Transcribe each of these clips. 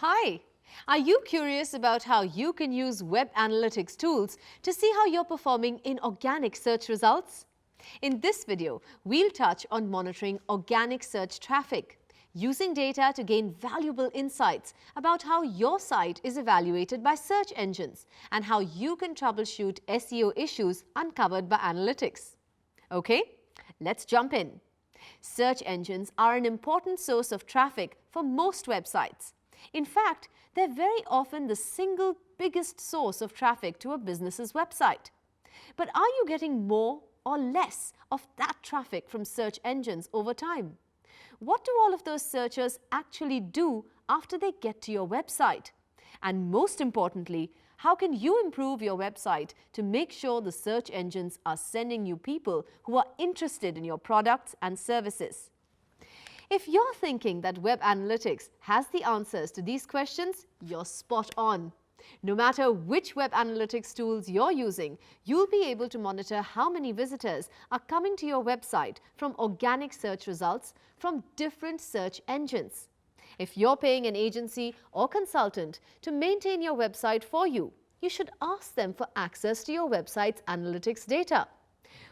Hi! Are you curious about how you can use web analytics tools to see how you're performing in organic search results? In this video, we'll touch on monitoring organic search traffic, using data to gain valuable insights about how your site is evaluated by search engines and how you can troubleshoot SEO issues uncovered by analytics. Okay, let's jump in. Search engines are an important source of traffic for most websites. In fact, they're very often the single biggest source of traffic to a business's website. But are you getting more or less of that traffic from search engines over time? What do all of those searchers actually do after they get to your website? And most importantly, how can you improve your website to make sure the search engines are sending you people who are interested in your products and services? If you're thinking that web analytics has the answers to these questions, you're spot on. No matter which web analytics tools you're using, you'll be able to monitor how many visitors are coming to your website from organic search results from different search engines. If you're paying an agency or consultant to maintain your website for you, you should ask them for access to your website's analytics data.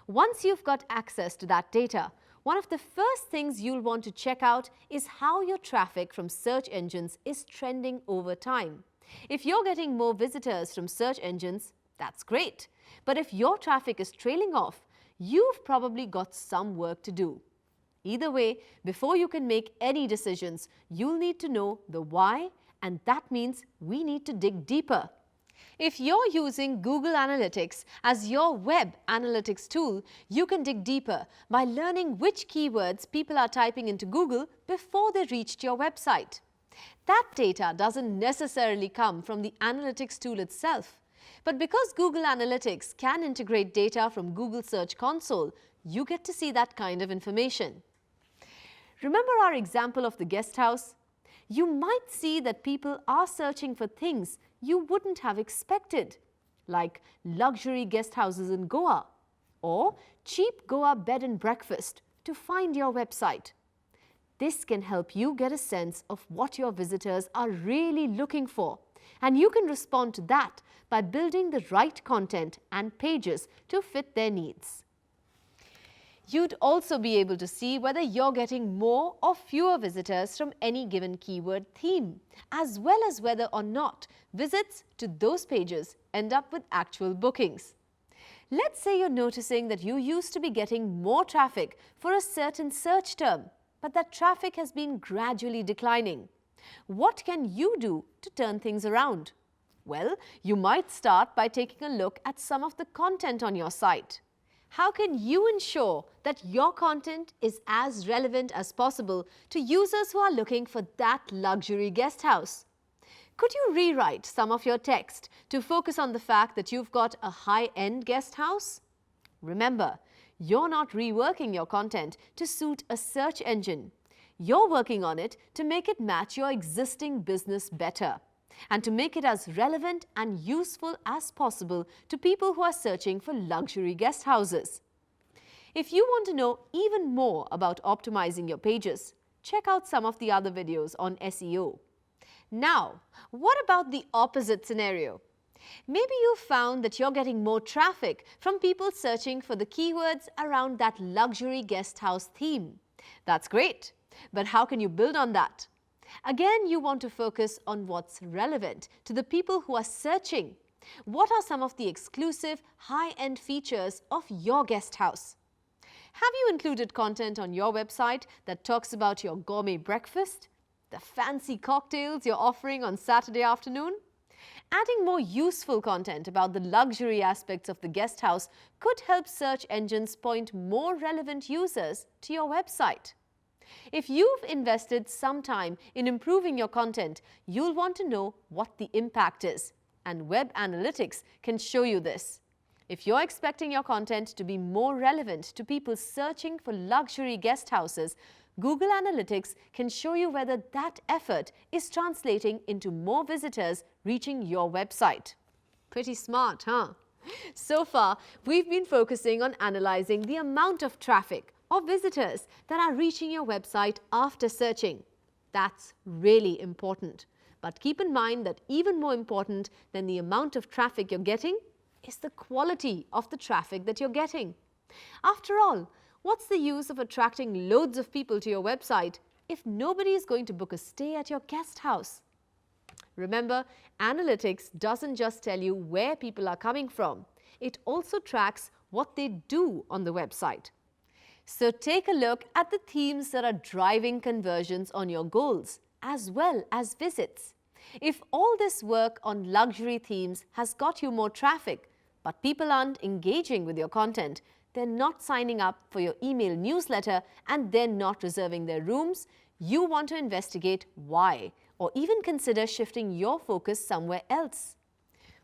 Once you've got access to that data, one of the first things you'll want to check out is how your traffic from search engines is trending over time. If you're getting more visitors from search engines, that's great. But if your traffic is trailing off, you've probably got some work to do. Either way, before you can make any decisions, you'll need to know the why, and that means we need to dig deeper. If you're using Google Analytics as your web analytics tool, you can dig deeper by learning which keywords people are typing into Google before they reached your website. That data doesn't necessarily come from the analytics tool itself. But because Google Analytics can integrate data from Google Search Console, you get to see that kind of information. Remember our example of the guest house? You might see that people are searching for things you wouldn't have expected, like luxury guest houses in Goa or cheap Goa bed and breakfast to find your website. This can help you get a sense of what your visitors are really looking for, and you can respond to that by building the right content and pages to fit their needs. You'd also be able to see whether you're getting more or fewer visitors from any given keyword theme, as well as whether or not visits to those pages end up with actual bookings. Let's say you're noticing that you used to be getting more traffic for a certain search term, but that traffic has been gradually declining. What can you do to turn things around? Well, you might start by taking a look at some of the content on your site. How can you ensure that your content is as relevant as possible to users who are looking for that luxury guest house? Could you rewrite some of your text to focus on the fact that you've got a high-end guest house? Remember, you're not reworking your content to suit a search engine. You're working on it to make it match your existing business better, and to make it as relevant and useful as possible to people who are searching for luxury guest houses. If you want to know even more about optimizing your pages, check out some of the other videos on SEO. Now, what about the opposite scenario? Maybe you found that you're getting more traffic from people searching for the keywords around that luxury guest house theme. That's great, but how can you build on that? Again, you want to focus on what's relevant to the people who are searching. What are some of the exclusive, high-end features of your guest house? Have you included content on your website that talks about your gourmet breakfast, the fancy cocktails you're offering on Saturday afternoon? Adding more useful content about the luxury aspects of the guest house could help search engines point more relevant users to your website. If you've invested some time in improving your content, you'll want to know what the impact is, and web analytics can show you this. If you're expecting your content to be more relevant to people searching for luxury guest houses, Google Analytics can show you whether that effort is translating into more visitors reaching your website. Pretty smart, huh? So far, we've been focusing on analyzing the amount of traffic or visitors that are reaching your website after searching. That's really important. But keep in mind that even more important than the amount of traffic you're getting is the quality of the traffic that you're getting. After all, what's the use of attracting loads of people to your website if nobody is going to book a stay at your guest house? Remember, analytics doesn't just tell you where people are coming from. It also tracks what they do on the website. So take a look at the themes that are driving conversions on your goals, as well as visits. If all this work on luxury themes has got you more traffic, but people aren't engaging with your content, they're not signing up for your email newsletter, and they're not reserving their rooms, you want to investigate why, or even consider shifting your focus somewhere else.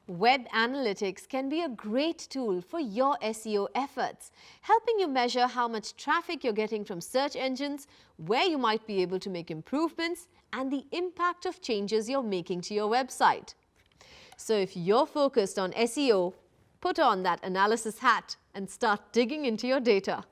Web analytics can be a great tool for your SEO efforts, helping you measure how much traffic you're getting from search engines, where you might be able to make improvements, and the impact of changes you're making to your website. So if you're focused on SEO, put on that analysis hat and start digging into your data.